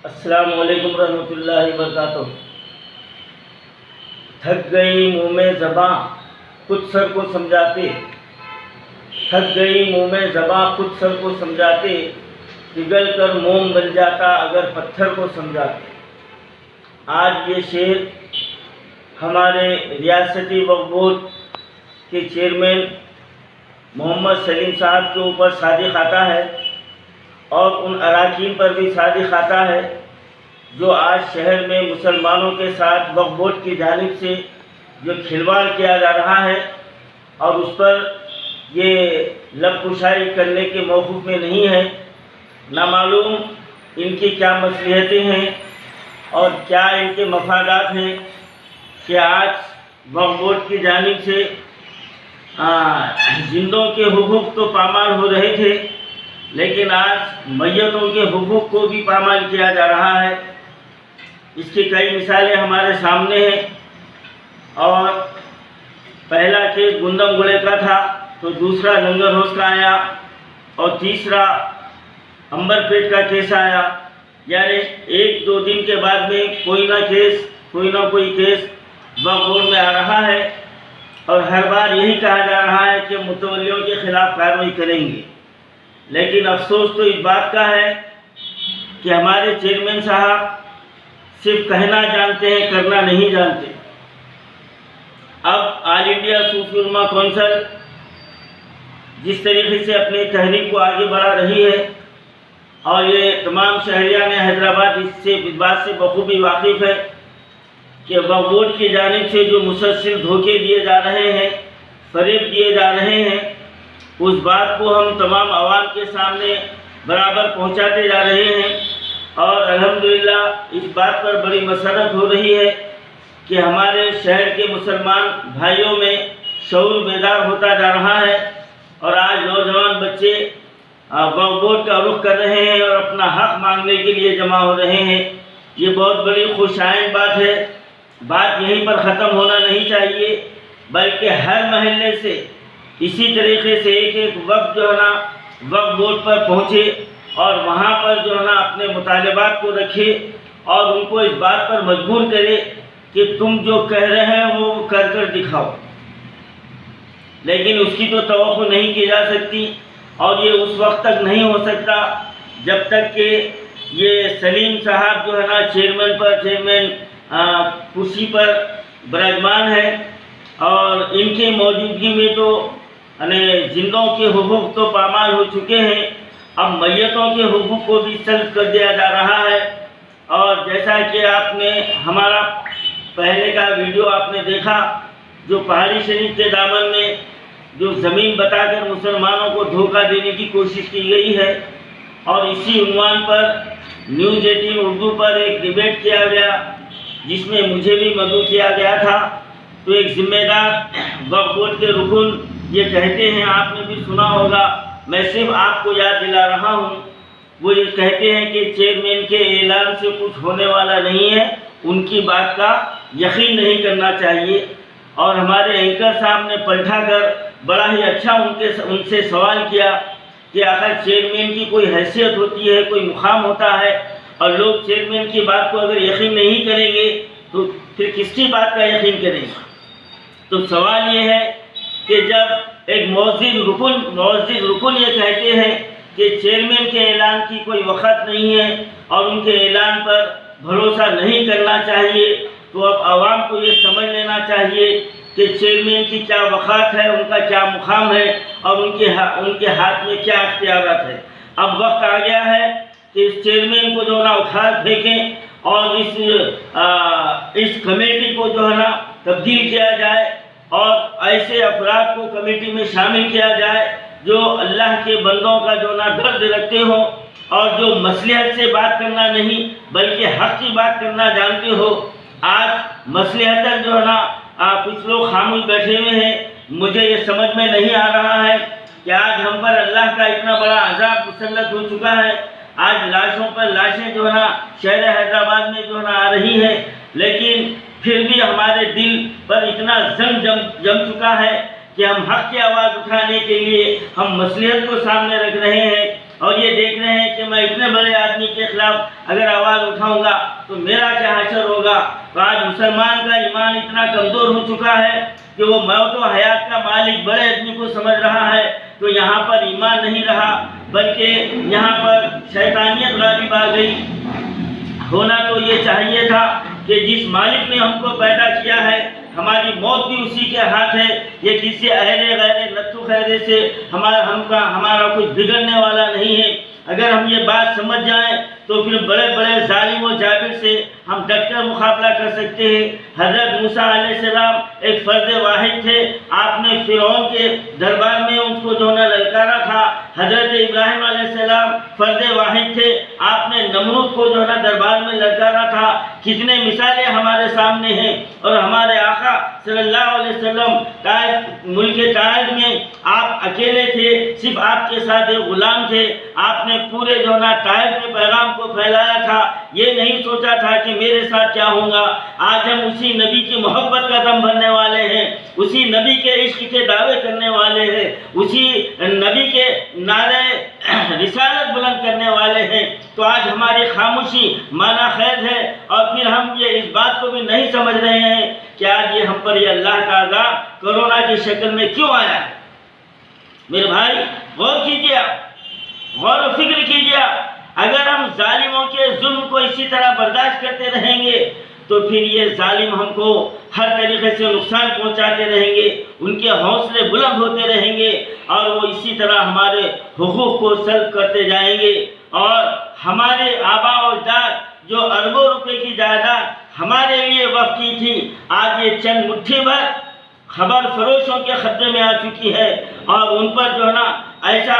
السلام علیکم ورحمۃ اللہ وبرکاتہ۔ تھک گئی منہ میں زباں خود سر کو سمجھاتے، تھک گئی منہ میں زباں خود سر کو سمجھاتے، پگھل کر موم بن جاتا اگر پتھر کو سمجھاتے۔ آج یہ شعر ہمارے ریاستی وقف بورڈ کے چیئرمین محمد سلیم صاحب کے اوپر صادق آتا ہے اور ان اراکین پر بھی صادق آتا ہے جو آج شہر میں مسلمانوں کے ساتھ وقف بورڈ کی جانب سے جو کھلواڑ کیا جا رہا ہے اور اس پر یہ لب کشائی کرنے کے موقف میں نہیں ہے۔ نامعلوم ان کی کیا مصلحتیں ہیں اور کیا ان کے مفادات ہیں کہ آج وقف بورڈ کی جانب سے زندوں کے حقوق تو پامال ہو رہے تھے، لیکن آج میتوں کے حقوق کو بھی پامال کیا جا رہا ہے۔ اس کی کئی مثالیں ہمارے سامنے ہیں، اور پہلا کیس گندم گڑے کا تھا، تو دوسرا لنگر ہوس کا آیا، اور تیسرا امبر پیٹ کا کیس آیا۔ یعنی ایک دو دن کے بعد میں کوئی نہ کوئی کیس وقف بورڈ میں آ رہا ہے، اور ہر بار یہی کہا جا رہا ہے کہ متولیوں کے خلاف کارروائی کریں گے۔ لیکن افسوس تو اس بات کا ہے کہ ہمارے چیئرمین صاحب صرف کہنا جانتے ہیں، کرنا نہیں جانتے۔ اب آل انڈیا صوفی علماء کونسل جس طریقے سے اپنی تحریک کو آگے بڑھا رہی ہے، اور یہ تمام شہریان حیدرآباد اس بات سے بخوبی واقف ہے کہ وقف بورڈ کی جانب سے جو مسلسل دھوکے دیے جا رہے ہیں، فریب دیے جا رہے ہیں، اس بات کو ہم تمام عوام کے سامنے برابر پہنچاتے جا رہے ہیں، اور الحمدللہ اس بات پر بڑی مسرت ہو رہی ہے کہ ہمارے شہر کے مسلمان بھائیوں میں شعور بیدار ہوتا جا رہا ہے، اور آج نوجوان بچے وقف بورڈ کا رخ کر رہے ہیں اور اپنا حق مانگنے کے لیے جمع ہو رہے ہیں۔ یہ بہت بڑی خوش آئند بات ہے۔ بات یہیں پر ختم ہونا نہیں چاہیے، بلکہ ہر محلے سے اسی طریقے سے ایک وقت جو ہے نا وقف بورڈ پر پہنچے، اور وہاں پر جو ہے نا اپنے مطالبات کو رکھے اور ان کو اس بات پر مجبور کرے کہ تم جو کہہ رہے ہیں وہ کر کر دکھاؤ۔ لیکن اس کی تو توقع نہیں کی جا سکتی، اور یہ اس وقت تک نہیں ہو سکتا جب تک کہ یہ سلیم صاحب جو ہے نا چیئرمین کرسی پر براجمان ہے، اور ان کے موجودگی میں تو زندوں کے حقوق تو پامال ہو چکے ہیں، اب میتوں کے حقوق کو بھی سلب کر دیا جا رہا ہے۔ اور جیسا کہ آپ نے ہمارا پہلے کا ویڈیو آپ نے دیکھا، جو پہاڑی شریف کے دامن میں جو زمین بتا کر مسلمانوں کو دھوکہ دینے کی کوشش کی گئی ہے، اور اسی عنوان پر نیوز 18 اردو پر ایک ڈیبیٹ کیا گیا جس میں مجھے بھی مدعو کیا گیا تھا۔ تو ایک ذمہ دار وقف بورڈ کے رکن یہ کہتے ہیں، آپ نے بھی سنا ہوگا، میں صرف آپ کو یاد دلا رہا ہوں، وہ یہ کہتے ہیں کہ چیئرمین کے اعلان سے کچھ ہونے والا نہیں ہے، ان کی بات کا یقین نہیں کرنا چاہیے۔ اور ہمارے اینکر صاحب نے پلٹا کر بڑا ہی اچھا ان سے سوال کیا کہ آخر چیئرمین کی کوئی حیثیت ہوتی ہے، کوئی مقام ہوتا ہے، اور لوگ چیئرمین کی بات کو اگر یقین نہیں کریں گے تو پھر کس کی بات کا یقین کریں گے؟ تو سوال یہ ہے کہ جب ایک معزز رکن یہ کہتے ہیں کہ چیئرمین کے اعلان کی کوئی وقت نہیں ہے اور ان کے اعلان پر بھروسہ نہیں کرنا چاہیے، تو اب عوام کو یہ سمجھ لینا چاہیے کہ چیئرمین کی کیا وقت ہے، ان کا کیا مقام ہے، اور ان کے ہاتھ میں کیا اختیارات ہے۔ اب وقت آ گیا ہے کہ اس چیئرمین کو جو ہے نا اکھاڑ پھینکیں، اور اس کمیٹی کو جو ہے نا تبدیل کیا جائے، اور ایسے افراد کو کمیٹی میں شامل کیا جائے جو اللہ کے بندوں کا جو نا درد رکھتے ہوں، اور جو مصلحت سے بات کرنا نہیں بلکہ حق کی بات کرنا جانتے ہو۔ آج مصلحت تک جو ہے نا کچھ لوگ خاموش بیٹھے ہوئے ہیں۔ مجھے یہ سمجھ میں نہیں آ رہا ہے کہ آج ہم پر اللہ کا اتنا بڑا عذاب مسلط ہو چکا ہے، آج لاشوں پر لاشیں جو ہے نا شہر حیدرآباد میں جو ہے نا آ رہی ہیں، لیکن پھر بھی ہمارے دل پر اتنا زنگ جم چکا ہے کہ ہم حق کی آواز اٹھانے کے لیے ہم مصلحت کو سامنے رکھ رہے ہیں، اور یہ دیکھ رہے ہیں کہ کہ میں اتنے بڑے آدمی کے خلاف اگر آواز اٹھاؤں گا تو میرا کیا حشر ہوگا۔ تو آج مسلمان کا ایمان اتنا کمزور ہو چکا ہے کہ وہ موت و حیات کا مالک بڑے آدمی کو سمجھ رہا ہے، تو یہاں پر ایمان نہیں رہا بلکہ یہاں پر شیطانیت غالب آ گئی۔ ہونا تو یہ چاہیے تھا کہ جس مالک نے ہم کو پیدا کیا ہے، ہماری موت بھی اسی کے ہاتھ ہے، یہ کسی اہل غیر لطو خیرے سے ہمارا کچھ بگڑنے والا نہیں ہے۔ اگر ہم یہ بات سمجھ جائیں تو پھر بڑے بڑے ظالم و جابر سے ہم ڈٹ کر مقابلہ کر سکتے ہیں۔ حضرت موسیٰ علیہ السلام ایک فرد واحد تھے، آپ نے فرعون کے دربار میں ان کو للکارا تھا۔ حضرت ابراہیم علیہ السلام فرد واحد تھے، آپ نے نمرود کو دربار میں للکارا تھا۔ کتنے مثالیں ہمارے سامنے ہیں، اور ہمارے آقا صلی اللہ علیہ وسلم طائف، ملک طائف میں آپ اکیلے تھے، صرف آپ کے ساتھ ایک غلام تھے۔ آپ نے پورے طائف میں پیغام کو پھیلایا تھا، یہ نہیں سوچا تھا کہ میرے ساتھ کیا ہوگا۔ آج ہم اسی نبی کی محبت کا دم بھرنے والے ہیں، اسی نبی کے عشق کے دعوے کرنے والے ہیں، اسی نبی کے نعرے رسالت بلند کرنے والے ہیں، تو آج ہماری خاموشی مانا خیر ہے، اور پھر ہم یہ اس بات کو بھی نہیں سمجھ رہے ہیں کہ آج یہ ہم پر یہ اللہ کا عذاب کرونا کی شکل میں کیوں آیا ہے۔ میرے بھائی غور کیجیے، غور و فکر کیجیے، اگر ہم ظالموں کے ظلم کو اسی طرح برداشت کرتے رہیں گے تو پھر یہ ظالم ہم کو ہر طریقے سے نقصان پہنچاتے رہیں گے، ان کے حوصلے بلند ہوتے رہیں گے، اور وہ اسی طرح ہمارے حقوق کو سلب کرتے جائیں گے، اور ہمارے آباء و اجداد جو اربوں روپے کی جائیداد ہمارے لیے وقف کی تھی، آج یہ چند مٹھی بھر خبر فروشوں کے خطے میں آ چکی ہے، اور ان پر ایسا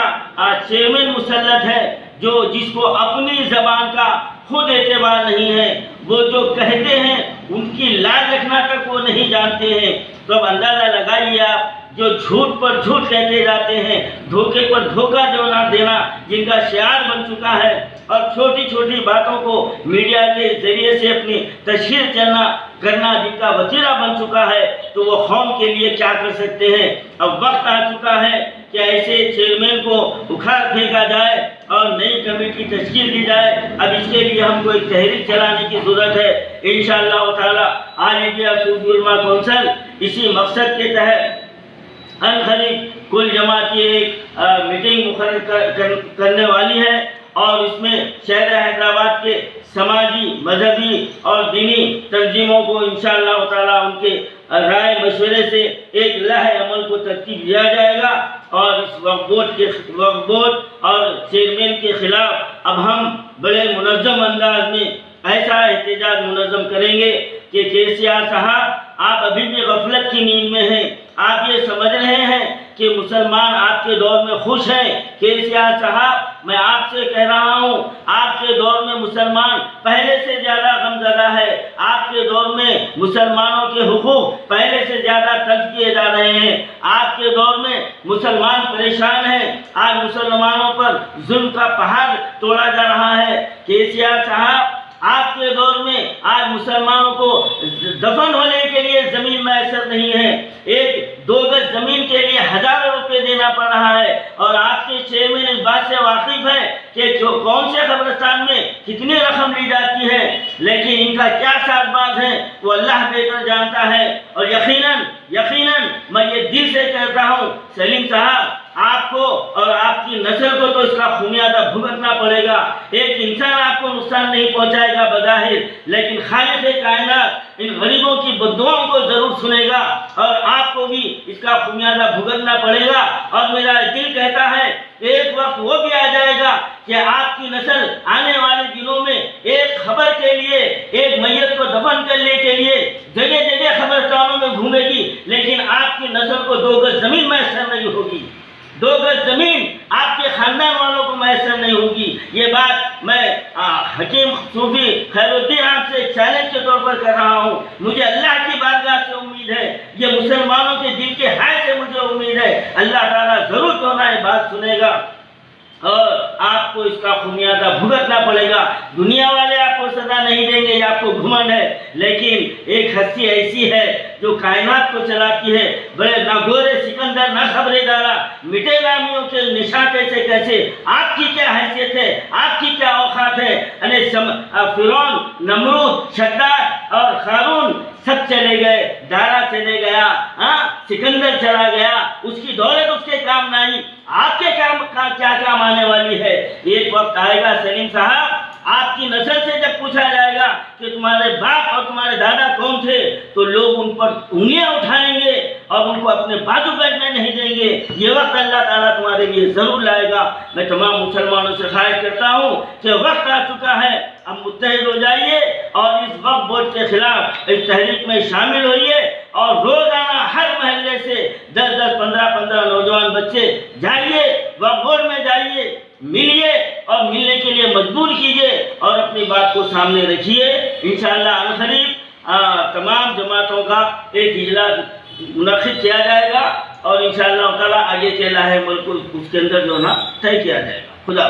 چیئرمین مسلط ہے جس کو اپنی زبان کا خود اعتبار نہیں ہے، وہ جو کہتے ہیں ان کی لاج رکھنا تک وہ نہیں جانتے ہیں۔ تو اب اندازہ لگائیے آپ، جو جھوٹ پر جھوٹ کہتے جاتے ہیں، دھوکے پر دھوکہ دینا جن کا شعار بن چکا ہے، اور چھوٹی چھوٹی باتوں کو میڈیا کے ذریعے سے اپنی تشہیر کرنا جن کا وتیرہ بن چکا ہے، تو وہ قوم کے لیے کیا کر سکتے ہیں۔ اب وقت آ چکا ہے کہ ایسے چیئرمین کو اکھاڑ پھینکا جائے اور نئی کمیٹی تشکیل دی جائے۔ اب اس کے لیے ہم کو ایک تحریک چلانے کی ضرورت ہے۔ انشاءاللہ تعالی آل انڈیا صوفی علماء کونسل اسی مقصد کے تحت عنقریب کل جماعت کی ایک میٹنگ مقرر کرنے والی ہے، اور اس میں شہر حیدرآباد کے سماجی، مذہبی اور دینی تنظیموں کو انشاءاللہ تعالی ان کے رائے مشورے سے ایک لائحہ عمل کو ترتیب دیا جائے گا، اور اس وقف بورڈ اور چیئرمین کے خلاف اب ہم بڑے منظم انداز میں ایسا احتجاج منظم کریں گے کہ KCR صاحب آپ ابھی بھی غفلت کی نیند میں ہیں، آپ یہ سمجھ رہے ہیں کہ مسلمان آپ کے دور میں خوش ہیں۔ KCR صاحب میں آپ سے کہہ رہا ہوں، آپ کے دور میں مسلمان پہلے سے زیادہ غمزدہ ہے، آپ کے دور میں مسلمانوں کے حقوق پہلے سے زیادہ تلف کیے جا رہے ہیں، آپ کے دور میں مسلمان پریشان ہیں، آج مسلمانوں پر ظلم کا پہاڑ توڑا جا رہا ہے۔ KCR صاحب آپ کے دور میں آج مسلمانوں کو دفن ہونے کے لیے زمین میسر نہیں ہے، 1-2 گز زمین کے لیے ہزاروں روپے دینا پڑ رہا ہے، اور آپ کے چیئرمین اس بات سے واقف ہے کہ کون سے قبرستان میں کتنی رقم لی جاتی ہے، لیکن ان کا کیا ساز باز ہے وہ اللہ بہتر جانتا ہے۔ اور یقیناً میں یہ دل سے کہتا ہوں سلیم صاحب، آپ کو اور آپ کی نسل کو تو اس کا خمیازہ بھگتنا پڑے گا۔ ایک انسان آپ کو نقصان نہیں پہنچائے گا بظاہر، لیکن خالق کائنات ان غریبوں کی بددعاؤں کو ضرور سنے گا، اور آپ کو بھی اس کا خمیازہ بھگتنا پڑے گا۔ اور میرا دل کہتا ہے ایک وقت وہ بھی آ جائے گا کہ آپ کی نسل آنے والے دنوں میں ایک خبر کے لیے، ایک میت کو دفن کرنے کے لیے جگہ جگہ قبرستانوں میں گھومے گی، لیکن آپ کی نسل کو 2 گز زمین میسر نہیں ہوگی، 2 گز زمین آپ کے خاندان والوں کو میسر نہیں ہوگی۔ یہ بات میں حکیم صوفی خیر الدین آپ سے چیلنج کے طور پر کر رہا ہوں۔ مجھے اللہ کی بارگاہ سے امید ہے، یہ مسلمانوں کے دل کے ہائے سے مجھے امید ہے، اللہ تعالیٰ ضرور تو یہ بات سنے گا، اور آپ کو اس کا خمیازہ بھگتنا پڑے گا۔ دنیا والے آپ کو سزا نہیں دیں گے، یہ آپ کو گھمنڈ ہے، لیکن ایک ہستی ایسی ہے جو کائنات کو چلاتی ہے، بڑے نہ گورے سکندر نہ خبرے دارا، مٹے نامیوں کے نشاں کیسے کیسے، آپ کی کیا حیثیت ہے، آپ کی کیا اوقات ہے؟ فرعون، نمرود، شداد اور قارون سب چلے گئے، دارا چلے گیا، سکندر چلا گیا، اس کی دولت اس کے کام نہ آئی، آپ کے کیا کام آنے والی ہے؟ ایک وقت آئے گا سلیم صاحب، آپ کی نسل سے جب پوچھا جائے گا کہ تمہارے باپ اور تمہارے دادا کون تھے، تو لوگ ان پر انگلیاں اٹھائیں گے اور ان کو اپنے بازو بیٹھنے نہیں دیں گے۔ یہ وقت اللہ تعالیٰ تمہارے لیے ضرور لائے گا۔ میں تمام مسلمانوں سے خواہش کرتا ہوں کہ وقت آ چکا ہے، اب متحد ہو جائیے اور اس وقت بورڈ کے خلاف اس تحریک میں شامل ہوئیے، اور روزانہ ہر محلے سے 10 15 نوجوان بچے جائیے، وقت بورڈ میں جائیے، ملیے اور ملنے کے لیے مجبور کیجیے اور اپنی بات کو سامنے رکھیے۔ انشاءاللہ عنقریب تمام جماعتوں کا ایک اجلاس منعقد کیا جائے گا، اور انشاءاللہ تعالیٰ آگے کے لاہ ملک اس کے اندر جو نا طے کیا جائے گا۔ خدا